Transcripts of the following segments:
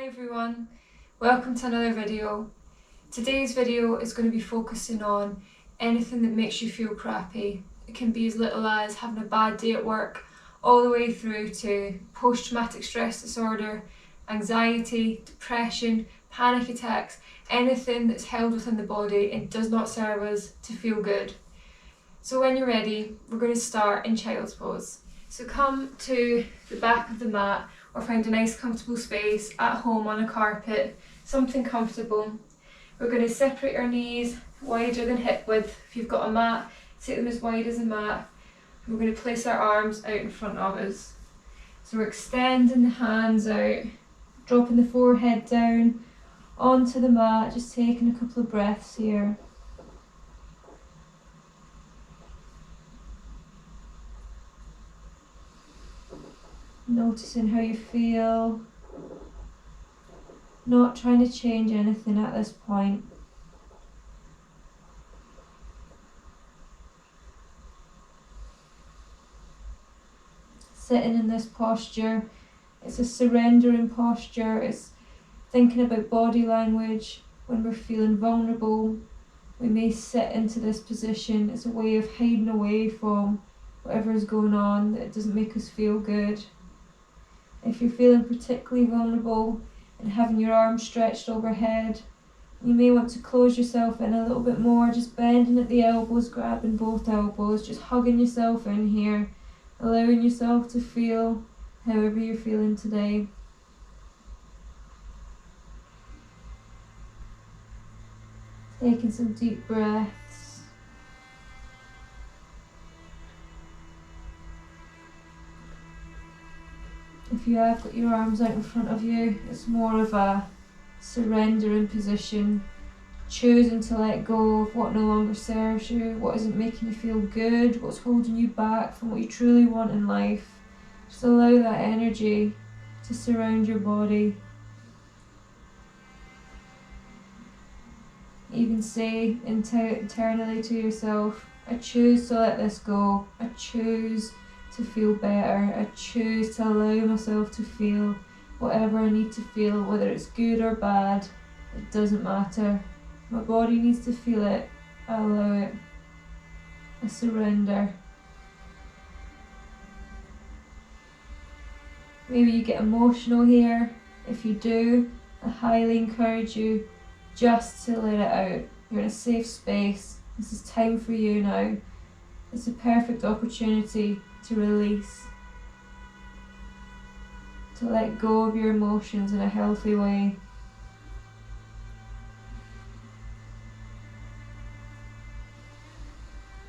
everyone, welcome to another video. Today's video is going to be focusing on anything that makes you feel crappy. It can be as little as having a bad day at work, all the way through to post-traumatic stress disorder, anxiety, depression, panic attacks, anything that's held within the body and does not serve us to feel good. So when you're ready, we're going to start in child's pose. So come to the back of the mat or find a nice comfortable space at home on a carpet, something comfortable. We're going to separate our knees wider than hip width. If you've got a mat, take them as wide as a mat. And we're going to place our arms out in front of us. So we're extending the hands out, dropping the forehead down onto the mat, just taking a couple of breaths here. Noticing how you feel, not trying to change anything at this point. Sitting in this posture, it's a surrendering posture, it's thinking about body language. When we're feeling vulnerable, we may sit into this position. It's a way of hiding away from whatever is going on that doesn't make us feel good. If you're feeling particularly vulnerable and having your arms stretched overhead, you may want to close yourself in a little bit more, just bending at the elbows, grabbing both elbows, just hugging yourself in here, allowing yourself to feel however you're feeling today. Taking some deep breaths. If you have got your arms out in front of you, it's more of a surrendering position, choosing to let go of what no longer serves you, what isn't making you feel good, what's holding you back from what you truly want in life. Just allow that energy to surround your body. Even say internally to yourself, I choose to let this go, I choose to feel better, I choose to allow myself to feel whatever I need to feel, whether it's good or bad, it doesn't matter. My body needs to feel it, I allow it, I surrender. Maybe you get emotional here. If you do, I highly encourage you just to let it out. You're in a safe space, this is time for you now. It's a perfect opportunity to release, to let go of your emotions in a healthy way.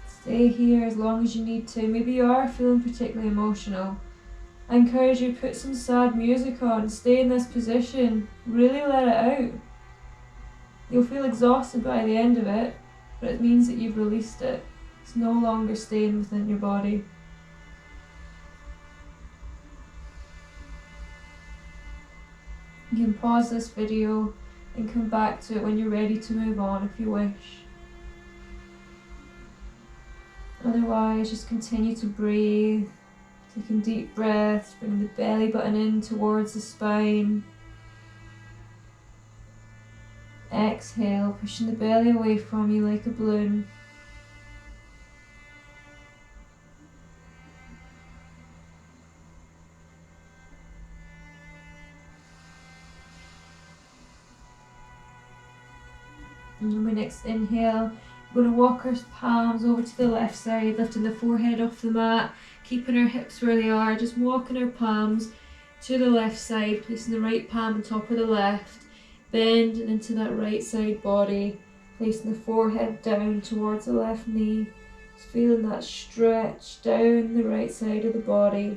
Stay here as long as you need to. Maybe you are feeling particularly emotional. I encourage you to put some sad music on, stay in this position, really let it out. You'll feel exhausted by the end of it, but it means that you've released it. It's no longer staying within your body. You can pause this video and come back to it when you're ready to move on if you wish. Otherwise, just continue to breathe, taking deep breaths, bringing the belly button in towards the spine. Exhale, pushing the belly away from you like a balloon. And on my next inhale, we're going to walk our palms over to the left side, lifting the forehead off the mat, keeping our hips where they are, just walking our palms to the left side, placing the right palm on top of the left, bending into that right side body, placing the forehead down towards the left knee, just feeling that stretch down the right side of the body.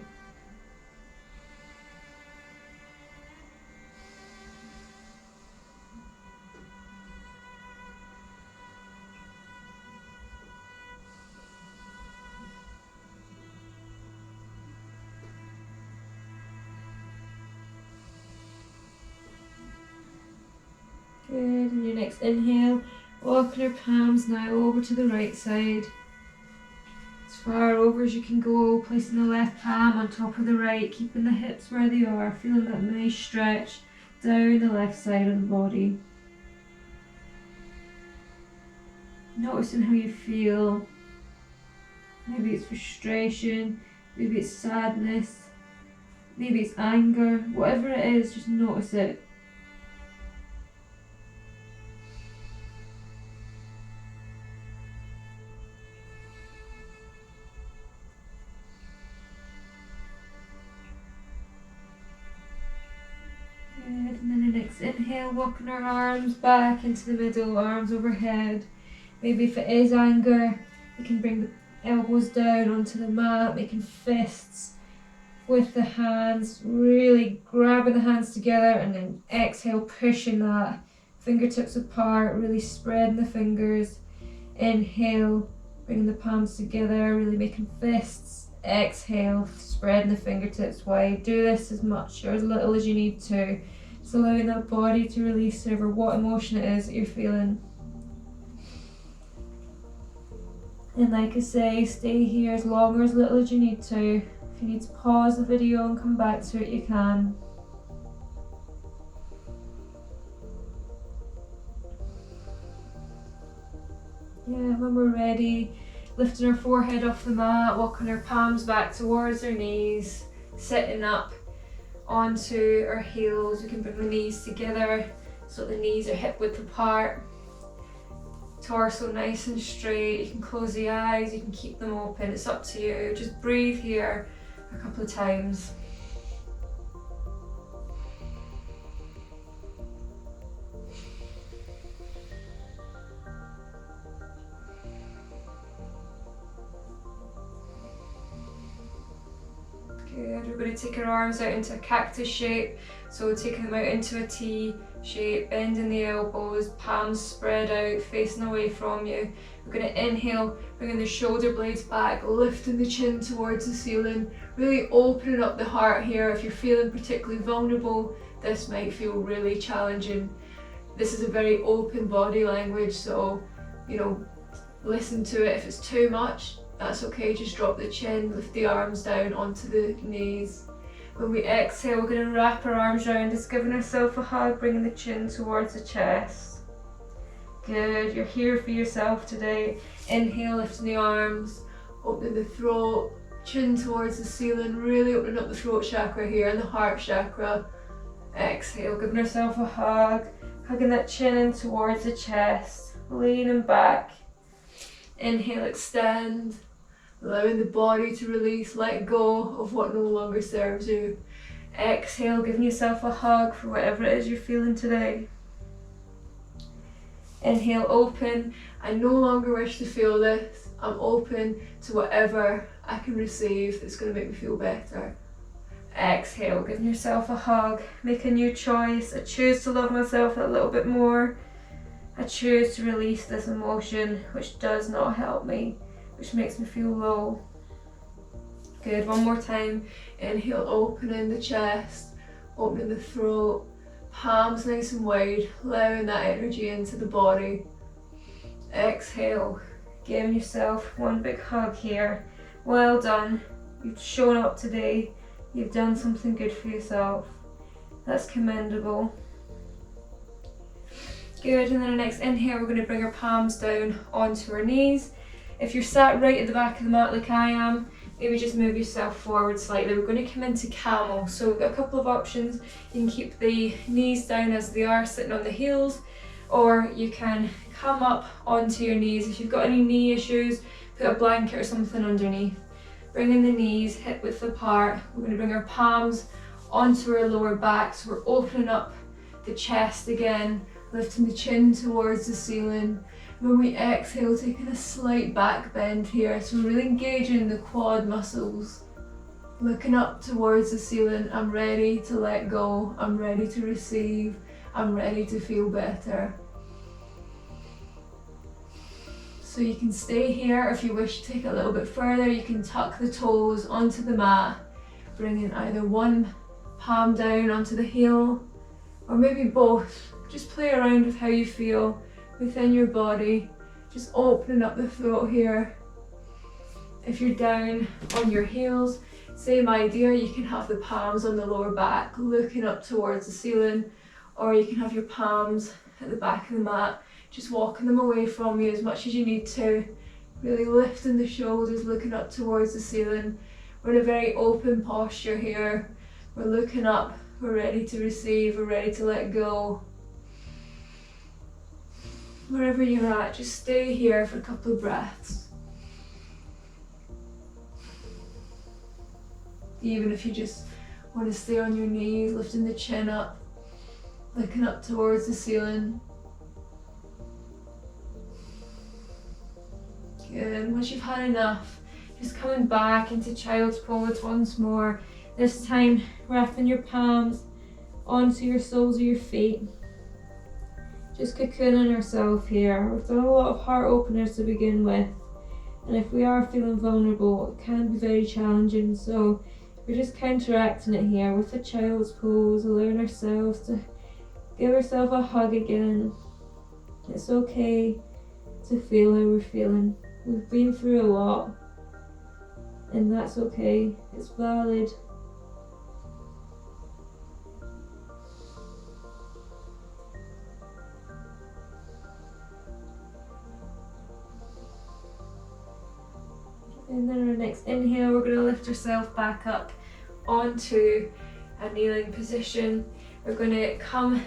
Good, and your next inhale, walking our palms now over to the right side. As far over as you can go, placing the left palm on top of the right, keeping the hips where they are, feeling that nice stretch down the left side of the body. Noticing how you feel. Maybe it's frustration, maybe it's sadness, maybe it's anger, whatever it is, just notice it. Good, and then the next inhale, walking our arms back into the middle, arms overhead. Maybe if it is anger, you can bring the elbows down onto the mat, making fists with the hands, really grabbing the hands together, and then exhale, pushing that fingertips apart, really spreading the fingers. Inhale, bringing the palms together, really making fists. Exhale, spreading the fingertips wide. Do this as much or as little as you need to, just allowing that body to release over what emotion it is that you're feeling. And like I say, stay here as long or as little as you need to. If you need to pause the video and come back to it, you can. Yeah, when we're ready, lifting our forehead off the mat, walking our palms back towards our knees, sitting up onto our heels. We can bring the knees together so the knees are hip width apart. Torso nice and straight. You can close the eyes, you can keep them open, it's up to you. Just breathe here a couple of times. Good, we're going to take our arms out into a cactus shape, so taking them out into a T shape, bending the elbows, palms spread out, facing away from you. We're going to inhale, bringing the shoulder blades back, lifting the chin towards the ceiling, really opening up the heart here. If you're feeling particularly vulnerable, this might feel really challenging. This is a very open body language, so listen to it. If it's too much, that's okay, just drop the chin, lift the arms down onto the knees. When we exhale, we're going to wrap our arms around us, giving ourselves a hug, bringing the chin towards the chest. Good, you're here for yourself today. Inhale, lifting the arms, opening the throat, chin towards the ceiling, really opening up the throat chakra here and the heart chakra. Exhale, giving ourselves a hug, hugging that chin in towards the chest, leaning back. Inhale, extend, allowing the body to release, let go of what no longer serves you. Exhale, giving yourself a hug for whatever it is you're feeling today. Inhale, open. I no longer wish to feel this. I'm open to whatever I can receive that's going to make me feel better. Exhale, giving yourself a hug. Make a new choice. I choose to love myself a little bit more. I choose to release this emotion which does not help me, which makes me feel low. Good, one more time. Inhale, opening the chest, opening the throat, palms nice and wide, allowing that energy into the body. Exhale, giving yourself one big hug here. Well done, you've shown up today, you've done something good for yourself. That's commendable. Good, and then the next inhale, we're going to bring our palms down onto our knees. If you're sat right at the back of the mat like I am, maybe just move yourself forward slightly. We're going to come into camel. So we've got a couple of options. You can keep the knees down as they are, sitting on the heels, or you can come up onto your knees. If you've got any knee issues, put a blanket or something underneath. Bringing the knees hip width apart. We're going to bring our palms onto our lower back, so we're opening up the chest again, lifting the chin towards the ceiling. When we exhale, taking a slight back bend here, so we're really engaging the quad muscles. Looking up towards the ceiling, I'm ready to let go, I'm ready to receive, I'm ready to feel better. So you can stay here. If you wish to take it a little bit further, you can tuck the toes onto the mat, bringing either one palm down onto the heel, or maybe both. Just play around with how you feel within your body, just opening up the throat here. If you're down on your heels, same idea, you can have the palms on the lower back, looking up towards the ceiling, or you can have your palms at the back of the mat, just walking them away from you as much as you need to, really lifting the shoulders, looking up towards the ceiling. We're in a very open posture here. We're looking up, we're ready to receive, we're ready to let go. Wherever you're at, just stay here for a couple of breaths. Even if you just want to stay on your knees, lifting the chin up, looking up towards the ceiling. Good. Once you've had enough, just coming back into child's pose once more. This time, wrapping your palms onto your soles of your feet. Just cocooning ourselves here. We've done a lot of heart openers to begin with. And if we are feeling vulnerable, it can be very challenging. So we're just counteracting it here with a child's pose, allowing ourselves to give ourselves a hug again. It's okay to feel how we're feeling. We've been through a lot, and that's okay. It's valid. And then our next inhale, we're going to lift ourselves back up onto a kneeling position. We're going to come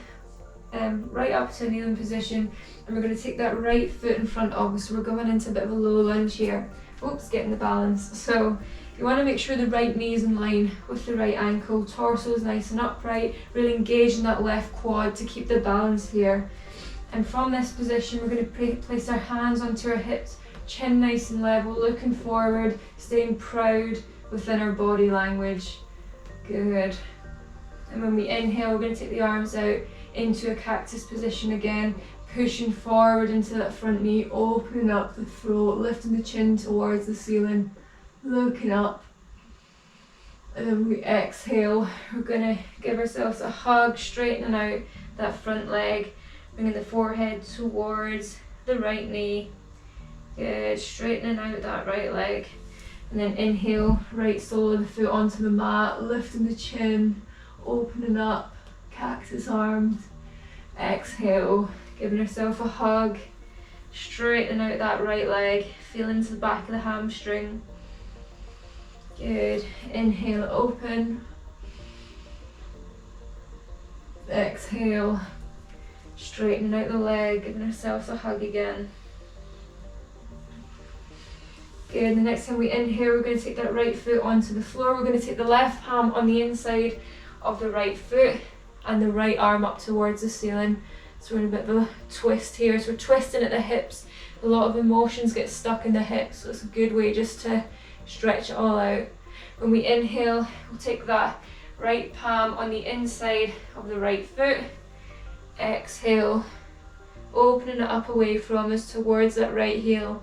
right up to a kneeling position, and we're going to take that right foot in front of us. So we're going into a bit of a low lunge here. Oops, getting the balance. So you want to make sure the right knee is in line with the right ankle, torso is nice and upright, really engaging that left quad to keep the balance here. And from this position, we're going to place our hands onto our hips, chin nice and level, looking forward, staying proud within our body language. Good. And when we inhale, we're going to take the arms out into a cactus position again, pushing forward into that front knee, opening up the throat, lifting the chin towards the ceiling, looking up. And then we exhale, we're going to give ourselves a hug, straightening out that front leg, bringing the forehead towards the right knee. Good, straightening out that right leg. And then inhale, right sole of the foot onto the mat, lifting the chin, opening up, cactus arms. Exhale, giving yourself a hug, straightening out that right leg, feeling to the back of the hamstring. Good. Inhale, open. Exhale, straightening out the leg, giving ourselves a hug again. Good. The next time we inhale, we're going to take that right foot onto the floor. We're going to take the left palm on the inside of the right foot and the right arm up towards the ceiling. So we're in a bit of a twist here. So we're twisting at the hips. A lot of emotions get stuck in the hips, so it's a good way just to stretch it all out. When we inhale, we'll take that right palm on the inside of the right foot. Exhale, opening it up away from us towards that right heel.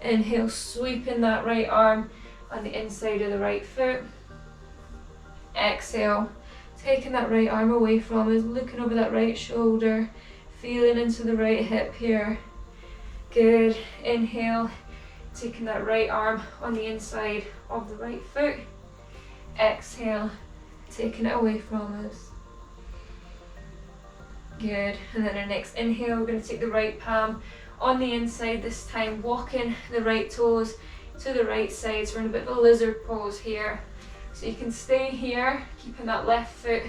Inhale, sweeping that right arm on the inside of the right foot. Exhale, taking that right arm away from us, looking over that right shoulder, feeling into the right hip here. Good. Inhale, taking that right arm on the inside of the right foot. Exhale, taking it away from us. Good. And then our next inhale, we're going to take the right palm on the inside this time, walking the right toes to the right side. So we're in a bit of a lizard pose here. So you can stay here, keeping that left foot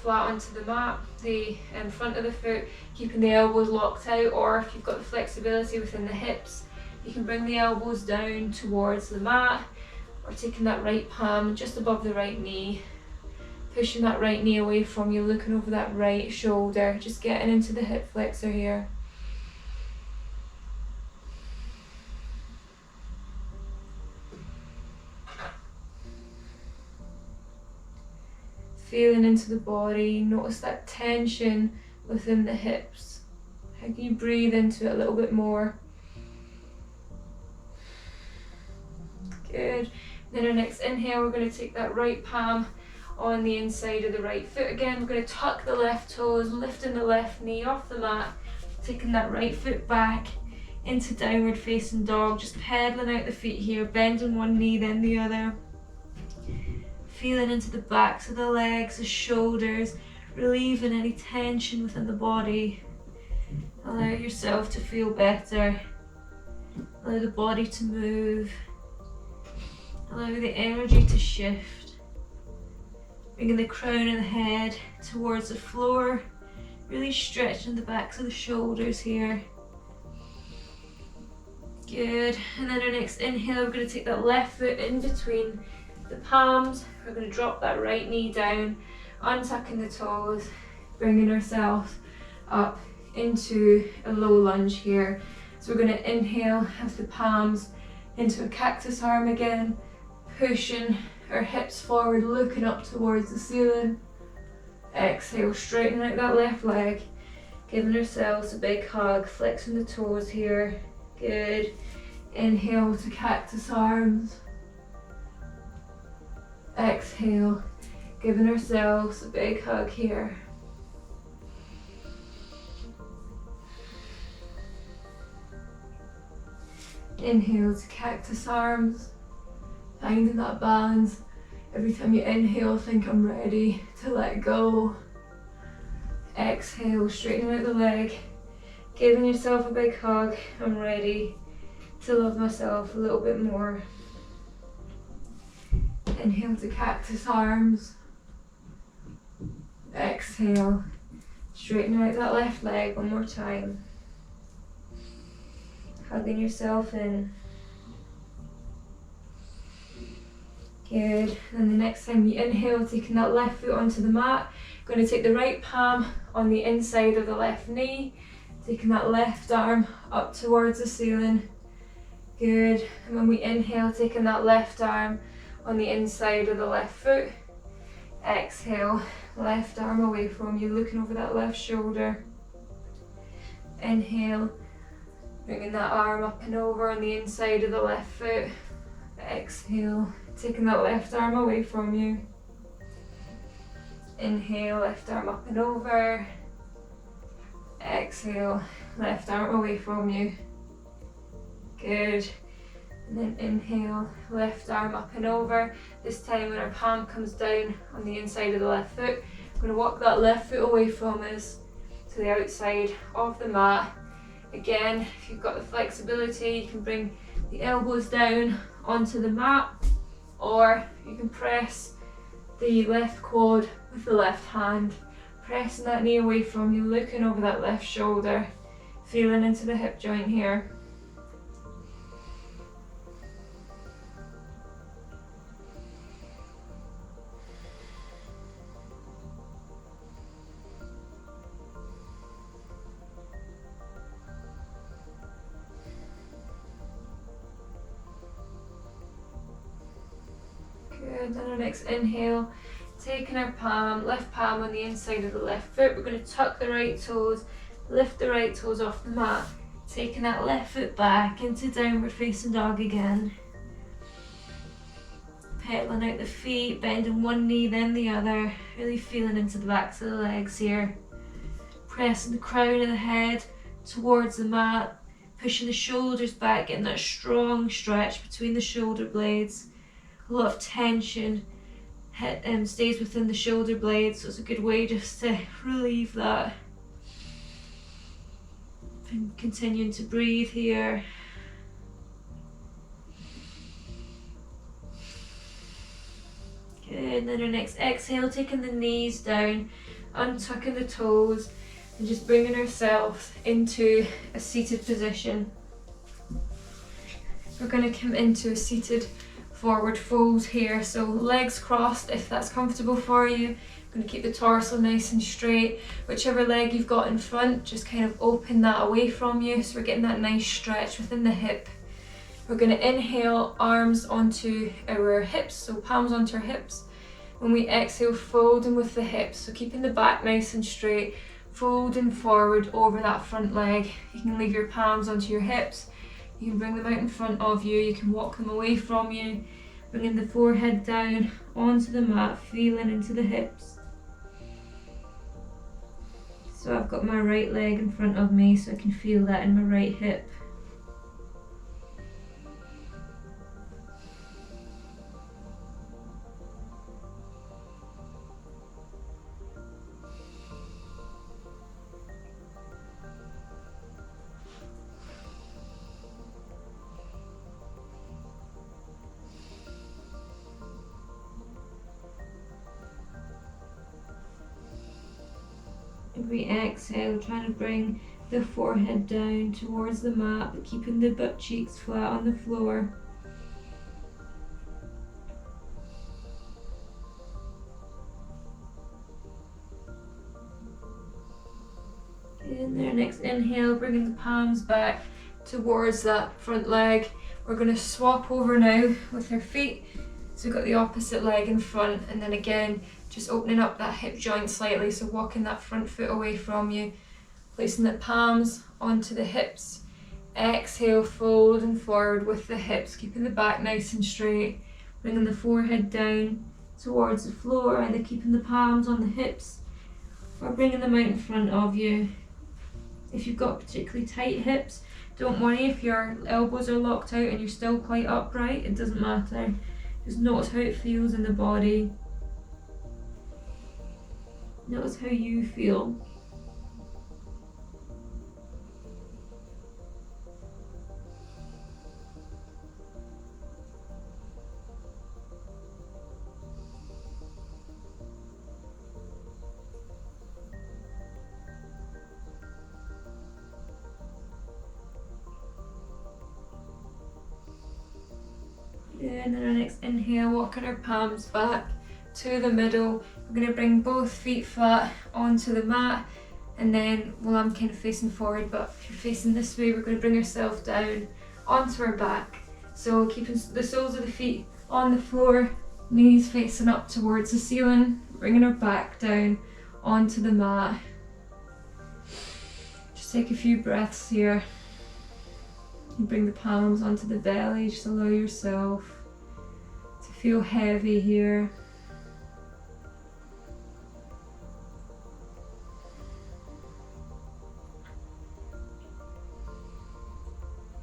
flat onto the mat, the front of the foot, keeping the elbows locked out, or if you've got the flexibility within the hips, you can bring the elbows down towards the mat, or taking that right palm just above the right knee, pushing that right knee away from you, looking over that right shoulder, just getting into the hip flexor here. Feeling into the body, notice that tension within the hips. How can you breathe into it a little bit more? Good. Then our next inhale, we're going to take that right palm on the inside of the right foot again. We're going to tuck the left toes, lifting the left knee off the mat, taking that right foot back into downward facing dog, just pedaling out the feet here, bending one knee then the other. Feeling into the backs of the legs, the shoulders, relieving any tension within the body. Allow yourself to feel better. Allow the body to move. Allow the energy to shift. Bringing the crown of the head towards the floor. Really stretching the backs of the shoulders here. Good. And then our next inhale, we're going to take that left foot in between the palms. We're going to drop that right knee down, untucking the toes, bringing ourselves up into a low lunge here. So we're going to inhale with the palms into a cactus arm again, pushing our hips forward, looking up towards the ceiling. Exhale, straightening out that left leg, giving ourselves a big hug, flexing the toes here. Good. Inhale to cactus arms. Exhale, giving ourselves a big hug here. Inhale to cactus arms, finding that balance. Every time you inhale, think I'm ready to let go. Exhale, straightening out the leg, giving yourself a big hug. I'm ready to love myself a little bit more. Inhale to cactus arms. Exhale, straightening out that left leg one more time. Hugging yourself in. Good. And the next time you inhale, taking that left foot onto the mat. Going to take the right palm on the inside of the left knee. Taking that left arm up towards the ceiling. Good. And when we inhale, taking that left arm on the inside of the left foot. Exhale, left arm away from you, looking over that left shoulder. Inhale, bringing that arm up and over on the inside of the left foot. Exhale, taking that left arm away from you. Inhale, left arm up and over. Exhale, left arm away from you. Good. And then inhale, left arm up and over. This time when our palm comes down on the inside of the left foot, we're going to walk that left foot away from us to the outside of the mat. Again, if you've got the flexibility, you can bring the elbows down onto the mat, or you can press the left quad with the left hand, pressing that knee away from you, looking over that left shoulder, feeling into the hip joint here. Good, and our next inhale, taking our palm, left palm on the inside of the left foot, we're going to tuck the right toes, lift the right toes off the mat, taking that left foot back into downward facing dog again. Pedaling out the feet, bending one knee then the other, really feeling into the backs of the legs here. Pressing the crown of the head towards the mat, pushing the shoulders back, getting that strong stretch between the shoulder blades. A lot of tension stays within the shoulder blades, so it's a good way just to relieve that. And continuing to breathe here. Good, and then our next exhale, taking the knees down, untucking the toes, and just bringing ourselves into a seated position. We're going to come into a seated forward fold here, so legs crossed if that's comfortable for you. I'm going to keep the torso nice and straight. Whichever leg you've got in front, just kind of open that away from you, so we're getting that nice stretch within the hip. We're going to inhale, arms onto our hips, so palms onto our hips. When we exhale, folding with the hips, so keeping the back nice and straight, folding forward over that front leg. You can leave your palms onto your hips. You can bring them out in front of you, you can walk them away from you, bringing the forehead down onto the mat, feeling into the hips. So I've got my right leg in front of me, so I can feel that in my right hip. Every exhale, trying to bring the forehead down towards the mat, but keeping the butt cheeks flat on the floor. In there, next inhale, bringing the palms back towards that front leg. We're going to swap over now with our feet. So we've got the opposite leg in front, and then again, just opening up that hip joint slightly, so walking that front foot away from you, placing the palms onto the hips. Exhale, folding forward with the hips, keeping the back nice and straight, bringing the forehead down towards the floor, either keeping the palms on the hips or bringing them out in front of you. If you've got particularly tight hips, don't worry if your elbows are locked out and you're still quite upright, it doesn't matter. Just notice how it feels in the body. Notice how you feel. And then our next inhale, walking our palms back to the middle. We're going to bring both feet flat onto the mat, and then, well, I'm kind of facing forward, but if you're facing this way, we're going to bring ourselves down onto our back. So keeping the soles of the feet on the floor, knees facing up towards the ceiling, bringing our back down onto the mat. Just take a few breaths here. And bring the palms onto the belly, just allow yourself to feel heavy here.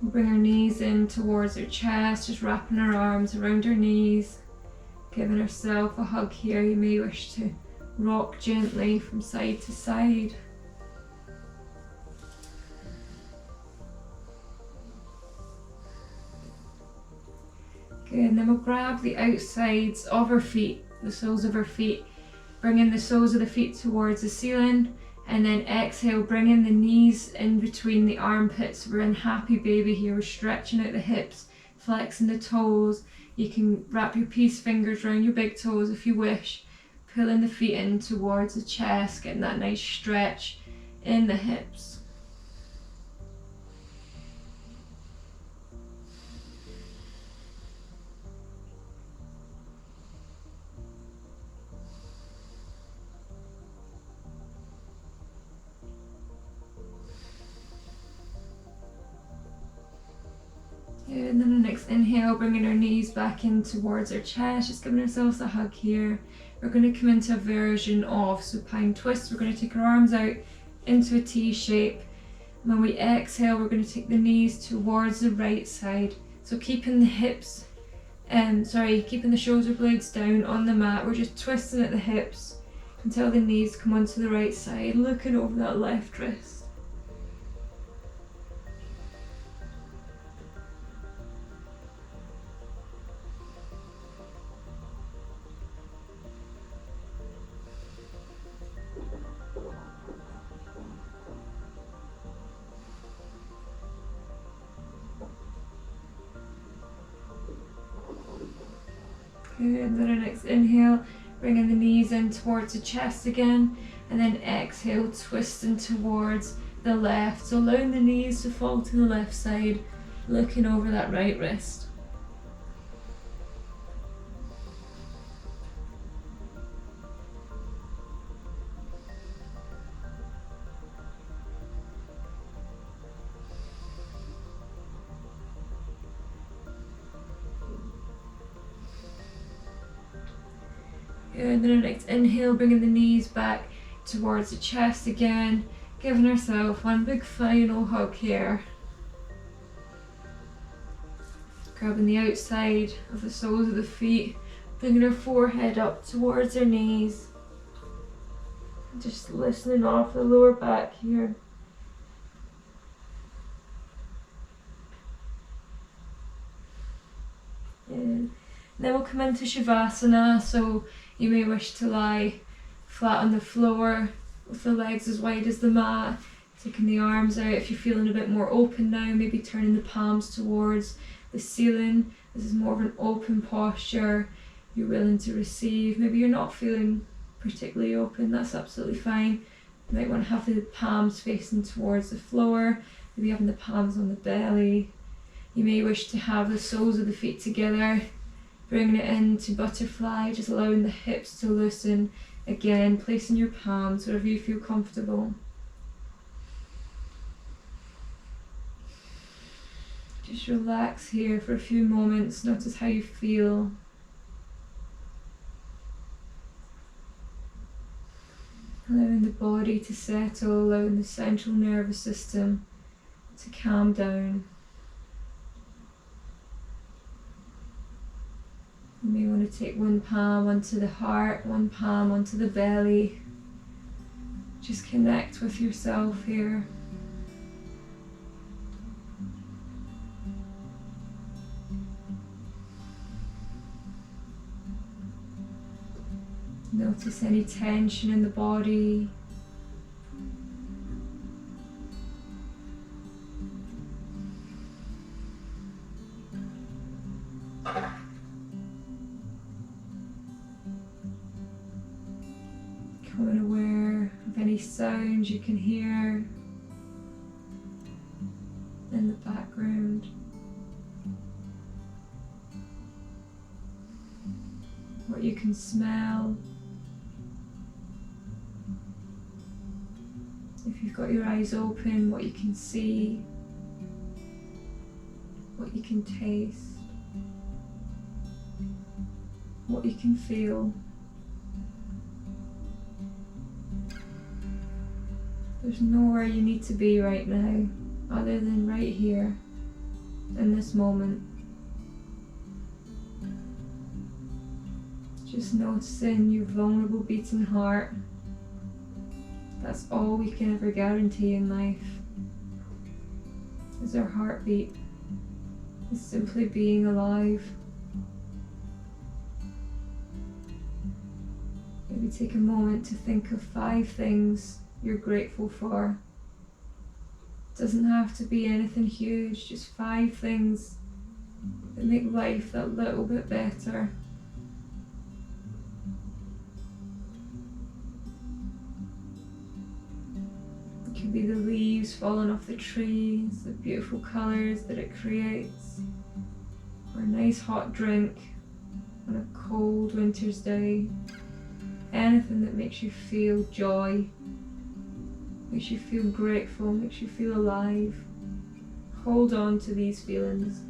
Bring our knees in towards our chest, just wrapping our arms around our knees, giving ourselves a hug here. You may wish to rock gently from side to side. Good, and then we'll grab the outsides of our feet, the soles of our feet, bringing the soles of the feet towards the ceiling, and then exhale, bringing the knees in between the armpits. We're in happy baby here. We're stretching out the hips, flexing the toes. You can wrap your peace fingers around your big toes if you wish, pulling the feet in towards the chest, getting that nice stretch in the hips. And then the next inhale, bringing our knees back in towards our chest, just giving ourselves a hug here. We're going to come into a version of supine twist. We're going to take our arms out into a T shape. And when we exhale, we're going to take the knees towards the right side. So keeping the hips, keeping the shoulder blades down on the mat. We're just twisting at the hips until the knees come onto the right side, looking over that left wrist. Good, and then our next inhale, bringing the knees in towards the chest again, and then exhale, twisting towards the left. So allowing the knees to fall to the left side, looking over that right wrist. And then our next inhale, bringing the knees back towards the chest again, giving ourselves one big final hug here. Grabbing the outside of the soles of the feet, bringing our forehead up towards our knees. Just listening off the lower back here. And then we'll come into Shavasana, so you may wish to lie flat on the floor, with the legs as wide as the mat, taking the arms out. If you're feeling a bit more open now, maybe turning the palms towards the ceiling. This is more of an open posture. You're willing to receive. Maybe you're not feeling particularly open, that's absolutely fine. You might want to have the palms facing towards the floor, maybe having the palms on the belly. You may wish to have the soles of the feet together, bringing it into butterfly, just allowing the hips to loosen. Again, placing your palms wherever you feel comfortable. Just relax here for a few moments, notice how you feel. Allowing the body to settle, allowing the central nervous system to calm down. You may want to take one palm onto the heart, one palm onto the belly. Just connect with yourself here. Notice any tension in the body. Becoming aware of any sounds you can hear in the background. What you can smell. If you've got your eyes open, what you can see, what you can taste, what you can feel. There's nowhere you need to be right now, other than right here, in this moment. Just noticing your vulnerable beating heart. That's all we can ever guarantee in life, is our heartbeat, is simply being alive. Maybe take a moment to think of 5 things you're grateful for. It doesn't have to be anything huge, just 5 things that make life that little bit better. It could be the leaves falling off the trees, the beautiful colours that it creates, or a nice hot drink on a cold winter's day. Anything that makes you feel joy, makes you feel grateful, makes you feel alive. Hold on to these feelings.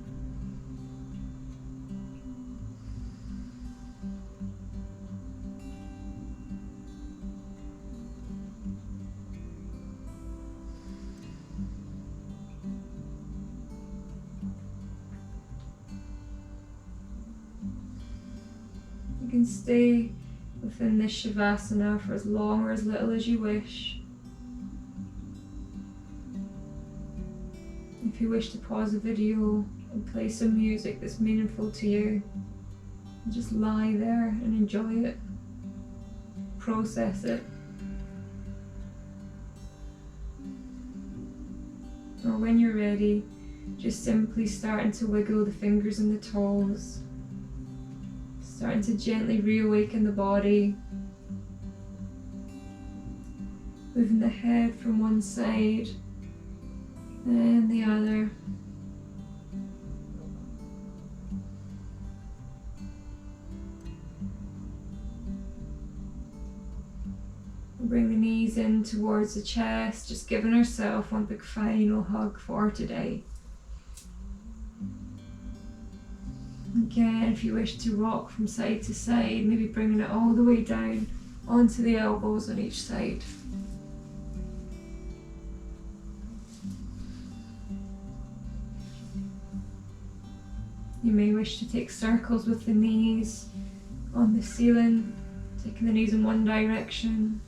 You can stay within this Shavasana for as long or as little as you wish. If you wish to pause the video and play some music that's meaningful to you, just lie there and enjoy it, process it. Or when you're ready, just simply starting to wiggle the fingers and the toes, starting to gently reawaken the body, moving the head from one side and the other. Bring the knees in towards the chest, just giving ourselves one big final hug for today. Again, if you wish to rock from side to side, maybe bringing it all the way down onto the elbows on each side. You may wish to take circles with the knees on the ceiling, taking the knees in one direction.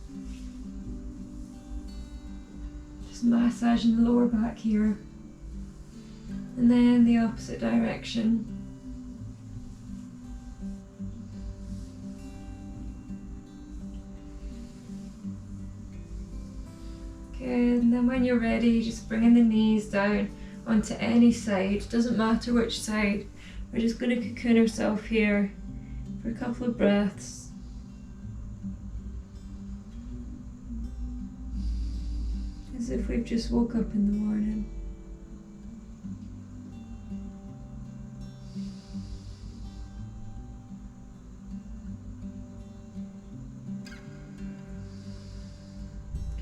Just massaging the lower back here. And then the opposite direction. Good, and then when you're ready, just bringing the knees down onto any side, doesn't matter which side. We're just going to cocoon ourselves here for a couple of breaths. As if we've just woke up in the morning.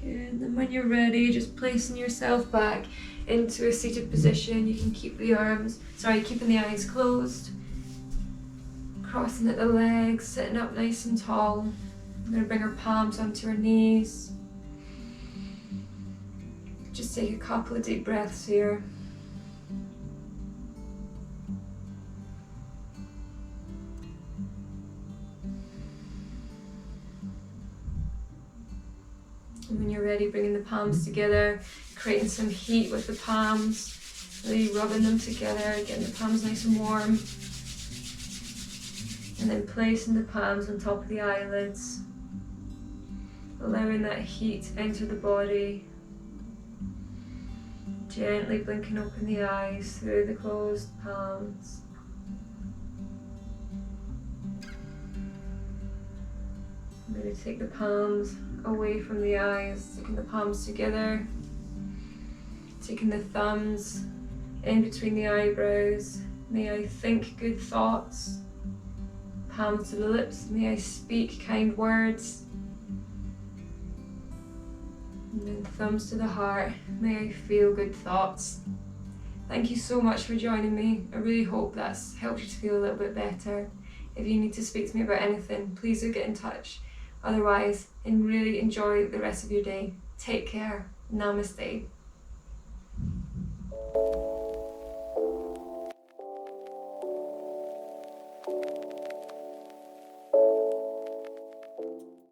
Good, and then when you're ready, just placing yourself back into a seated position. You can keep keeping the eyes closed, crossing at the legs, sitting up nice and tall. I'm going to bring our palms onto our knees. Just take a couple of deep breaths here. And when you're ready, bringing the palms together, creating some heat with the palms, really rubbing them together, getting the palms nice and warm. And then placing the palms on top of the eyelids, allowing that heat to enter the body. Gently blinking open the eyes through the closed palms. I'm going to take the palms away from the eyes, taking the palms together, taking the thumbs in between the eyebrows. May I think good thoughts. Palms to the lips, may I speak kind words. And then thumbs to the heart, may I feel good thoughts. Thank you so much for joining me. I really hope that's helped you to feel a little bit better. If you need to speak to me about anything, please do get in touch. Otherwise, really enjoy the rest of your day. Take care. Namaste.